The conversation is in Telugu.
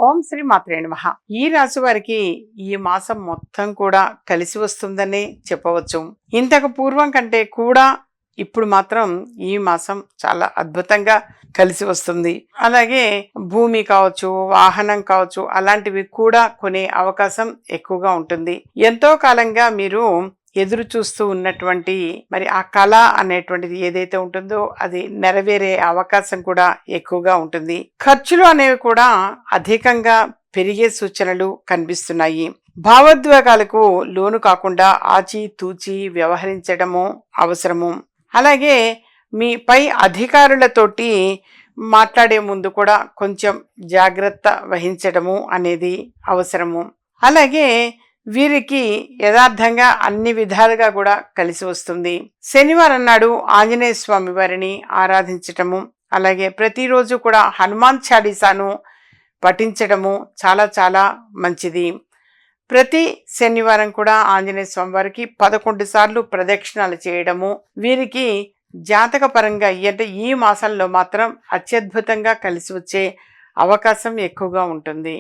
ఓం శ్రీ మాత్రే నమః. ఈ రాశి వారికి ఈ మాసం మొత్తం కూడా కలిసి వస్తుందని చెప్పవచ్చు. ఇంతకు పూర్వం కంటే కూడా ఇప్పుడు మాత్రం ఈ మాసం చాలా అద్భుతంగా కలిసి వస్తుంది. అలాగే భూమి కావచ్చు, వాహనం కావచ్చు, అలాంటివి కూడా కొనే అవకాశం ఎక్కువగా ఉంటుంది. ఎంతో కాలంగా మీరు ఎదురు చూస్తూ ఉన్నటువంటి మరి ఆ కళ అనేటువంటిది ఏదైతే ఉంటుందో అది నెరవేరే అవకాశం కూడా ఎక్కువగా ఉంటుంది. ఖర్చులు అనేవి కూడా అధికంగా పెరిగే సూచనలు కనిపిస్తున్నాయి. భావోద్వేగాలకు లోను కాకుండా ఆచి తూచి వ్యవహరించడము అవసరము. అలాగే మీ పై అధికారులతోటి మాట్లాడే ముందు కూడా కొంచెం జాగ్రత్త వహించడము అనేది అవసరము. అలాగే వీరికి యథార్థంగా అన్ని విధాలుగా కూడా కలిసి వస్తుంది. శనివారం నాడు ఆంజనేయ స్వామి వారిని ఆరాధించటము, అలాగే ప్రతిరోజు కూడా హనుమాన్ చాలీసాను పఠించడము చాలా చాలా మంచిది. ప్రతి శనివారం కూడా ఆంజనేయ స్వామి వారికి 11 సార్లు ప్రదక్షిణాలు చేయడము వీరికి జాతక పరంగా అంటే ఈ మాసంలో మాత్రం అత్యద్భుతంగా కలిసి వచ్చే అవకాశం ఎక్కువగా ఉంటుంది.